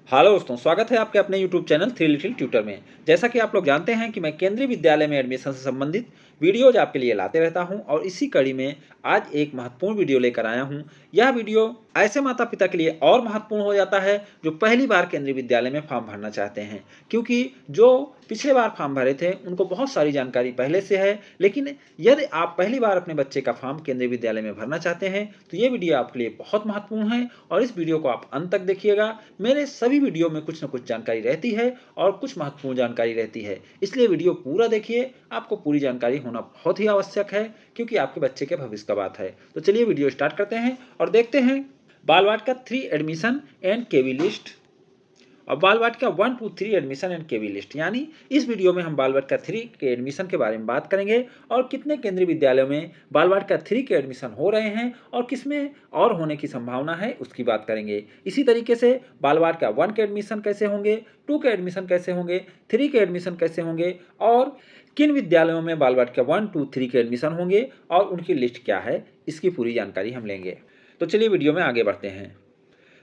Hello दोस्तों, स्वागत है आपके अपने YouTube channel three little tutor में। जैसा कि आप लोग जानते हैं कि मैं केंद्रीय विद्यालय में एडमिशन से संबंधित वीडियोज आपके लिए लाते रहता हूं और इसी कड़ी में आज एक महत्वपूर्ण वीडियो लेकर आया हूं। यह वीडियो ऐसे माता पिता के लिए और महत्वपूर्ण हो जाता है जो पहली बार केंद्रीय विद्यालय में फॉर्म भरना चाहते हैं, क्योंकि जो पिछले बार फॉर्म भरे थे उनको बहुत सारी जानकारी पहले से है। लेकिन यदि आप पहली बार अपने बच्चे का फॉर्म केंद्रीय विद्यालय में भरना चाहते हैं तो ये वीडियो आपके लिए बहुत महत्वपूर्ण है और इस वीडियो को आप अंत तक देखिएगा। मेरे सभी वीडियो में कुछ न कुछ जानकारी रहती है और कुछ महत्वपूर्ण जानकारी रहती है, इसलिए वीडियो पूरा देखिए। आपको पूरी जानकारी होना बहुत ही आवश्यक है क्योंकि आपके बच्चे के भविष्य का बात है। तो चलिए वीडियो स्टार्ट करते हैं और देखते हैं बालवाटिका 3 एडमिशन एंड केवी लिस्ट और बालवाटिका 1 2 3 एडमिशन एंड केवी लिस्ट। यानी इस वीडियो में हम बालवाटिका 3 के एडमिशन के बारे में बात करेंगे और कितने केंद्रीय विद्यालयों में बालवाटिका 3 के एडमिशन हो रहे हैं और किसमें और होने की संभावना है उसकी बात करेंगे। इसी तरीके से बालवाटिका 1 के एडमिशन कैसे होंगे, 2 के एडमिशन कैसे होंगे, 3 के एडमिशन कैसे होंगे और किन विद्यालयों में बालवाटिका 1 2 3 के एडमिशन होंगे और उनकी लिस्ट क्या है, इसकी पूरी जानकारी हम लेंगे। तो चलिए वीडियो में आगे बढ़ते हैं।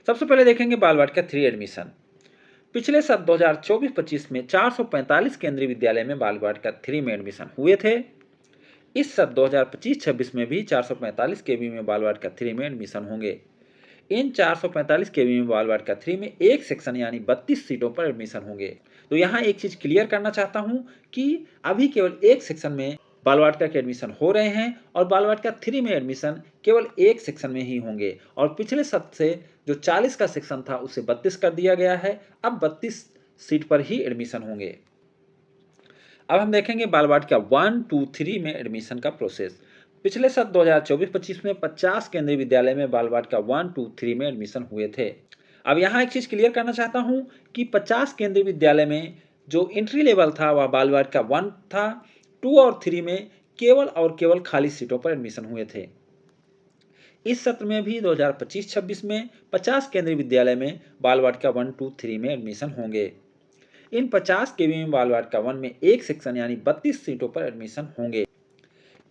सबसे पहले देखेंगे बालवाटिका 3 एडमिशन। पिछले साल 2024-25 में 445 केंद्रीय विद्यालय में बालवाटिका 3 में एडमिशन हुए थे। इस साल 2025-26 में भी 445 केवी में बालवाटिका 3 में एडमिशन होंगे। इन 445 केवी में बालवाटिका 3 में एक सेक्शन यानी 32 सीटों पर एडमिशन होंगे। तो यहाँ एक चीज़ क्लियर करना चाहता हूँ कि अभी केवल एक सेक्शन में बालवाटिका के एडमिशन हो रहे हैं और बालवाटिका 3 में एडमिशन केवल एक सेक्शन में ही होंगे और पिछले सत्र से जो 40 का सेक्शन था उसे 32 कर दिया गया है। अब 32 सीट पर ही एडमिशन होंगे। अब हम देखेंगे बालवाटिका 1 2 3 में एडमिशन का प्रोसेस। पिछले सत्र 2024-25 में 50 केंद्रीय विद्यालय में बालवाटिका 1 2 3 में एडमिशन हुए थे। अब यहाँ एक चीज़ क्लियर करना चाहता हूँ कि 50 केंद्रीय विद्यालय में जो एंट्री लेवल था वह बालवाटिका 1 था। 2 और 3 में केवल और केवल खाली सीटों पर एडमिशन हुए थे। इस सत्र में भी 2025-26 में 50 केंद्रीय विद्यालय में बालवाटिका 1 2 3 में एडमिशन होंगे। इन 50 केवी में बालवाटिका 1 में एक सेक्शन यानी 32 सीटों पर एडमिशन होंगे।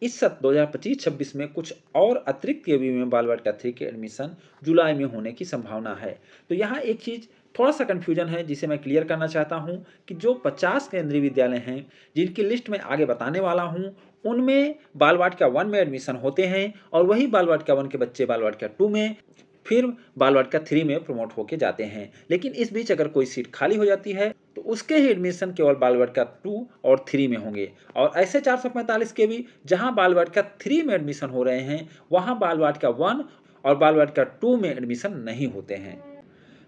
इस सत्र 2025-26 में कुछ और अतिरिक्त केवी में बालवाटिका 3 के एडमिशन जुलाई में होने की संभावना है। तो यहाँ एक चीज़ थोड़ा सा कन्फ्यूजन है जिसे मैं क्लियर करना चाहता हूँ कि जो 50 केंद्रीय विद्यालय हैं जिनकी लिस्ट मैं आगे बताने वाला हूँ उनमें बालवाटिका 1 में एडमिशन होते हैं और वही बालवाटिका 1 के बच्चे बालवाटिका 2 में फिर बालवाटिका 3 में प्रमोट होके जाते हैं। लेकिन इस बीच अगर कोई सीट खाली हो जाती है तो उसके ही एडमिशन केवल बालवाटिका 2 और 3 में होंगे और ऐसे 445 के भी जहां बालवाटिका 3 में एडमिशन हो रहे हैं वहां बालवाटिका 1 और बालवाटिका 2 में एडमिशन नहीं होते हैं।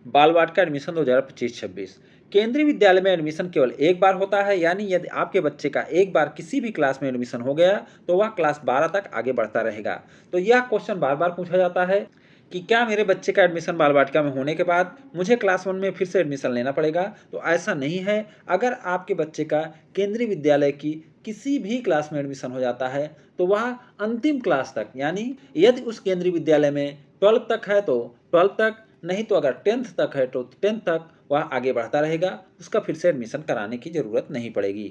बालवाटिका एडमिशन 2025-26 केंद्रीय विद्यालय में एडमिशन केवल एक बार होता है, यानी यदि आपके बच्चे का एक बार किसी भी क्लास में एडमिशन हो गया तो वह क्लास 12 तक आगे बढ़ता रहेगा। तो यह क्वेश्चन बार बार पूछा जाता है कि क्या मेरे बच्चे का एडमिशन बालवाटिका में होने के बाद मुझे क्लास 1 में फिर से एडमिशन लेना पड़ेगा? तो ऐसा नहीं है। अगर आपके बच्चे का केंद्रीय विद्यालय की किसी भी क्लास में एडमिशन हो जाता है तो वह अंतिम क्लास तक, यानी यदि उस केंद्रीय विद्यालय में 12 तक है तो 12 तक, नहीं तो अगर 10th तक है तो 10th तक वह आगे बढ़ता रहेगा। उसका फिर से एडमिशन कराने की ज़रूरत नहीं पड़ेगी।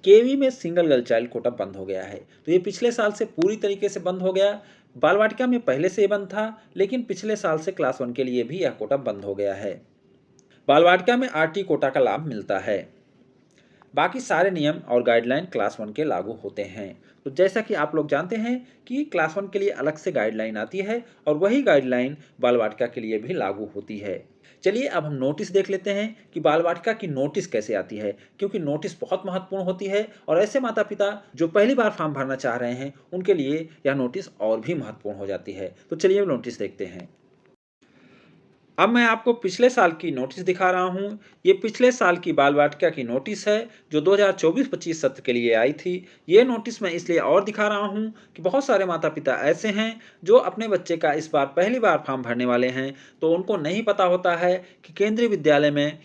केवी में सिंगल गर्ल चाइल्ड कोटा बंद हो गया है। तो ये पिछले साल से पूरी तरीके से बंद हो गया। बालवाटिका में पहले से ये बंद था लेकिन पिछले साल से क्लास 1 के लिए भी यह कोटा बंद हो गया है। बालवाटिका में आरटी कोटा का लाभ मिलता है। बाकी सारे नियम और गाइडलाइन क्लास 1 के लागू होते हैं। तो जैसा कि आप लोग जानते हैं कि क्लास 1 के लिए अलग से गाइडलाइन आती है और वही गाइडलाइन बालवाटिका के लिए भी लागू होती है। चलिए अब हम नोटिस देख लेते हैं कि बालवाटिका की नोटिस कैसे आती है, क्योंकि नोटिस बहुत महत्वपूर्ण होती है और ऐसे माता पिता जो पहली बार फॉर्म भरना चाह रहे हैं उनके लिए यह नोटिस और भी महत्वपूर्ण हो जाती है। तो चलिए नोटिस देखते हैं। अब मैं आपको पिछले साल की नोटिस दिखा रहा हूँ। ये पिछले साल की बालवाटिका की नोटिस है जो 2024-25 सत्र के लिए आई थी। ये नोटिस मैं इसलिए और दिखा रहा हूँ कि बहुत सारे माता पिता ऐसे हैं जो अपने बच्चे का इस बार पहली बार फॉर्म भरने वाले हैं, तो उनको नहीं पता होता है कि केंद्रीय विद्यालय में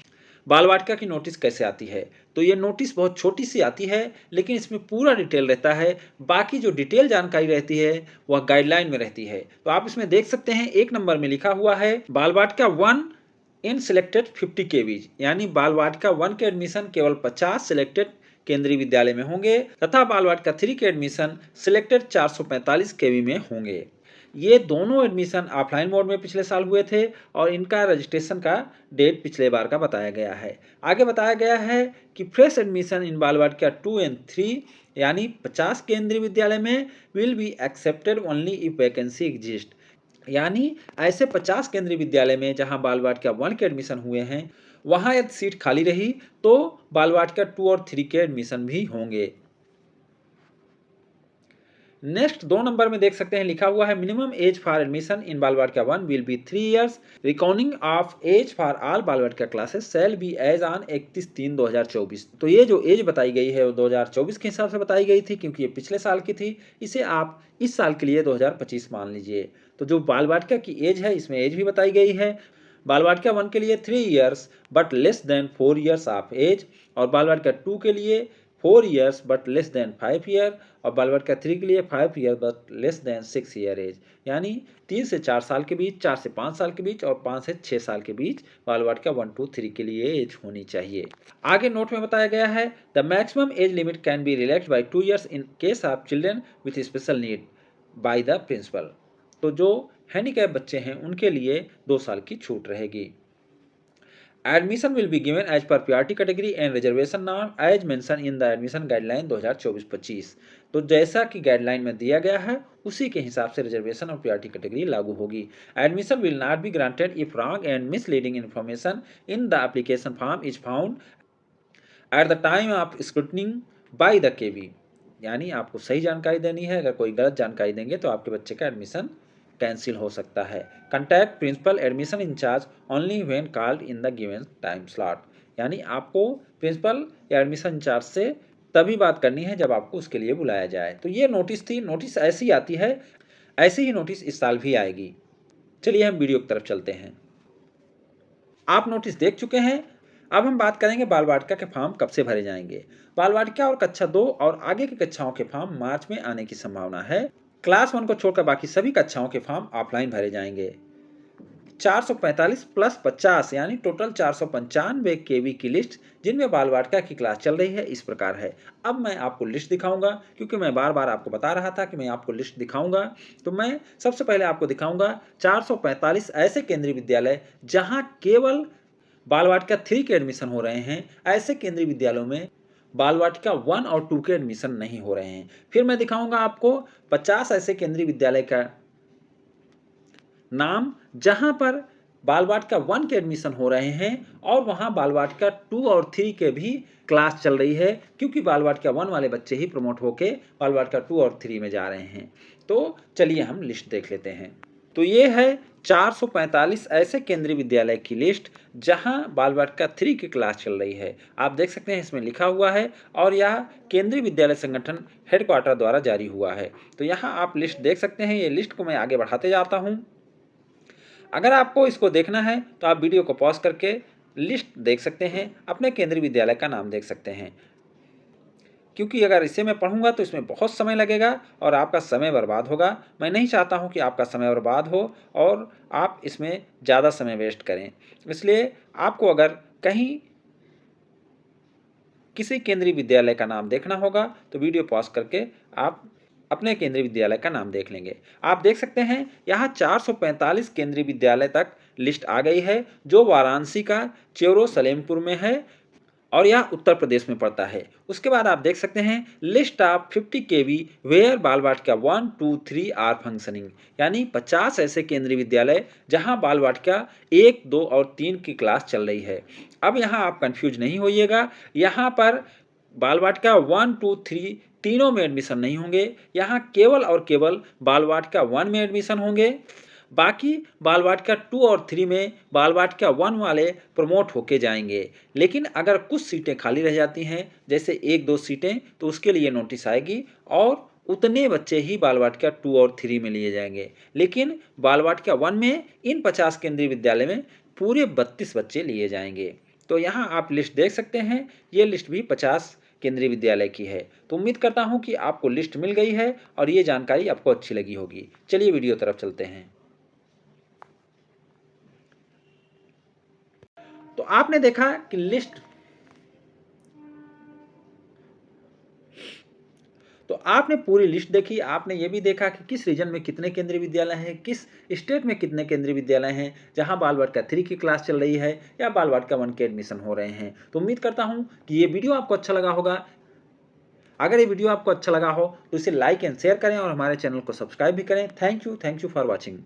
बालवाटिका की नोटिस कैसे आती है। तो ये नोटिस बहुत छोटी सी आती है लेकिन इसमें पूरा डिटेल रहता है। बाकी जो डिटेल जानकारी रहती है वह गाइडलाइन में रहती है। तो आप इसमें देख सकते हैं 1 नंबर में लिखा हुआ है बालवाटिका 1 इन सिलेक्टेड 50 केवीज, यानी बालवाटिका 1 के एडमिशन केवल 50 सिलेक्टेड केंद्रीय विद्यालय में होंगे तथा बालवाटिका 3 के एडमिशन सिलेक्टेड 445 केवी में होंगे। ये दोनों एडमिशन ऑफलाइन मोड में पिछले साल हुए थे और इनका रजिस्ट्रेशन का डेट पिछले बार का बताया गया है। आगे बताया गया है कि fresh admission in Balvatika 2 and 3 यानी 50 केंद्रीय विद्यालय में will be accepted only if vacancy exist. यानी ऐसे 50 केंद्रीय विद्यालय में जहां बालवाटिका 1 के एडमिशन हुए हैं, वहां यदि सीट खाली रही तो बालवाटिका 2 और 3 के एडमिशन भी होंगे। नेक्स्ट 2 नंबर में देख सकते हैं लिखा हुआ है minimum age for admission in Balvatika 1 will be 3 years. Recording of age for all Balvatika classes shall be as on 31/3/2024। तो ये जो एज बताई गई है वो 2024 के हिसाब से बताई गई थी, क्योंकि ये पिछले साल की थी। इसे आप इस साल के लिए 2025 मान लीजिए। तो जो बालवाटिका की एज है इसमें एज भी बताई गई है। बालवाटिका 1 के लिए 3 years but less than 4 years of age, और बालवाटिका 2 के लिए 4 years but less than 5 year, और बालवाटिका 3 के लिए 5 year but less than 6 year age. यानी 3 से 4 साल के बीच, 4 से 5 साल के बीच और 5 से 6 साल के बीच बालवाटिका 1 2 3 के लिए एज होनी चाहिए। आगे नोट में बताया गया है the maximum age limit can be relaxed by 2 years in case of children with special need by the principal. तो जो हैंडीकैप बच्चे हैं उनके लिए 2 साल की छूट रहेगी। Admission will be given as per priority category and reservation norm as mentioned in the admission guideline 2024-25। तो जैसा कि गाइडलाइन में दिया गया है उसी के हिसाब से रिजर्वेशन और प्रायोरिटी कैटेगरी लागू होगी। Admission will not be granted if wrong and misleading information in the application form is found at the time of scrutinising by the KV. यानी आपको सही जानकारी देनी है, अगर कोई गलत जानकारी देंगे तो आपके बच्चे का एडमिशन कैंसिल हो सकता है। Contact principal admission incharge only when called in the given time slot. यानी आपको प्रिंसिपल या एडमिशन इंचार्ज से तभी बात करनी है जब आपको उसके लिए बुलाया जाए। तो ये नोटिस थी, नोटिस ऐसी आती है, ऐसी ही नोटिस इस साल भी आएगी। चलिए हम वीडियो की तरफ चलते हैं। आप नोटिस देख चुके हैं, अब हम बात करेंगे बाल वाटिका के फॉर्म कब से भरे जाएंगे। बाल वाटिका और कक्षा 2 और आगे की कक्षाओं के फॉर्म मार्च में आने की संभावना है। क्लास 1 को छोड़कर बाकी सभी कक्षाओं के फॉर्म ऑफलाइन भरे जाएंगे। 445 प्लस 50 यानी टोटल 495 केवी की लिस्ट जिनमें बाल वाटिका की क्लास चल रही है इस प्रकार है। अब मैं आपको लिस्ट दिखाऊंगा, क्योंकि मैं बार बार आपको बता रहा था कि मैं आपको लिस्ट दिखाऊंगा। तो मैं सबसे पहले आपको दिखाऊंगा 445 ऐसे केंद्रीय विद्यालय जहां केवल बाल वाटिका 3 के एडमिशन हो रहे हैं। ऐसे केंद्रीय विद्यालयों में बाल वाटिका 1 और 2 के एडमिशन नहीं हो रहे हैं। फिर मैं दिखाऊंगा आपको 50 ऐसे केंद्रीय विद्यालय का नाम जहां पर बाल वाटिका 1 के एडमिशन हो रहे हैं और वहां बाल वाटिका 2 और 3 के भी क्लास चल रही है, क्योंकि बाल वाटिका 1 वाले बच्चे ही प्रमोट होके बाल वाटिका 2 और 3 में जा रहे हैं। तो चलिए हम लिस्ट देख लेते हैं। तो ये है 445 ऐसे केंद्रीय विद्यालय की लिस्ट जहां बाल वाटिका 3 की क्लास चल रही है। आप देख सकते हैं इसमें लिखा हुआ है और यह केंद्रीय विद्यालय संगठन हेडक्वार्टर द्वारा जारी हुआ है। तो यहाँ आप लिस्ट देख सकते हैं। ये लिस्ट को मैं आगे बढ़ाते जाता हूँ। अगर आपको इसको देखना है तो आप वीडियो को पॉज करके लिस्ट देख सकते हैं, अपने केंद्रीय विद्यालय का नाम देख सकते हैं। क्योंकि अगर इसे मैं पढ़ूंगा तो इसमें बहुत समय लगेगा और आपका समय बर्बाद होगा। मैं नहीं चाहता हूं कि आपका समय बर्बाद हो और आप इसमें ज़्यादा समय वेस्ट करें। इसलिए आपको अगर कहीं किसी केंद्रीय विद्यालय का नाम देखना होगा तो वीडियो पॉज करके आप अपने केंद्रीय विद्यालय का नाम देख लेंगे। आप देख सकते हैं यहाँ 445 केंद्रीय विद्यालय तक लिस्ट आ गई है, जो वाराणसी का चेवरो सलेमपुर में है और यह उत्तर प्रदेश में पड़ता है। उसके बाद आप देख सकते हैं लिस्ट ऑफ 50 केवी वेयर बाल वाटिका 1 2 3 आर फंक्शनिंग। यानी 50 ऐसे केंद्रीय विद्यालय जहां बाल वाटिका 1 2 और 3 की क्लास चल रही है। अब यहां आप कंफ्यूज नहीं होइएगा, यहां पर बाल वाटिका 1 2 3 तीनों में एडमिशन नहीं होंगे। यहाँ केवल और केवल बाल वाटिका 1 में एडमिशन होंगे। बाकी बाल वाटिका 2 और 3 में बाल वाटिका 1 वाले प्रमोट होके जाएंगे। लेकिन अगर कुछ सीटें खाली रह जाती हैं, जैसे 1-2 सीटें, तो उसके लिए नोटिस आएगी और उतने बच्चे ही बाल वाटिका 2 और 3 में लिए जाएंगे। लेकिन बाल वाटिका 1 में इन 50 केंद्रीय विद्यालय में पूरे 32 बच्चे लिए जाएंगे। तो यहाँ आप लिस्ट देख सकते हैं, ये लिस्ट भी 50 केंद्रीय विद्यालय की है। तो उम्मीद करता हूँ कि आपको लिस्ट मिल गई है और ये जानकारी आपको अच्छी लगी होगी। चलिए वीडियो तरफ चलते हैं। तो आपने देखा कि लिस्ट, तो आपने पूरी लिस्ट देखी, आपने ये भी देखा कि किस रीजन में कितने केंद्रीय विद्यालय हैं, किस स्टेट में कितने केंद्रीय विद्यालय हैं, जहां बाल वाटिका 3 की क्लास चल रही है या बाल वाटिका 1 के एडमिशन हो रहे हैं। तो उम्मीद करता हूं कि ये वीडियो आपको अच्छा लगा होगा। अगर ये वीडियो आपको अच्छा लगा हो तो इसे लाइक एंड शेयर करें और हमारे चैनल को सब्सक्राइब भी करें। Thank you for watching.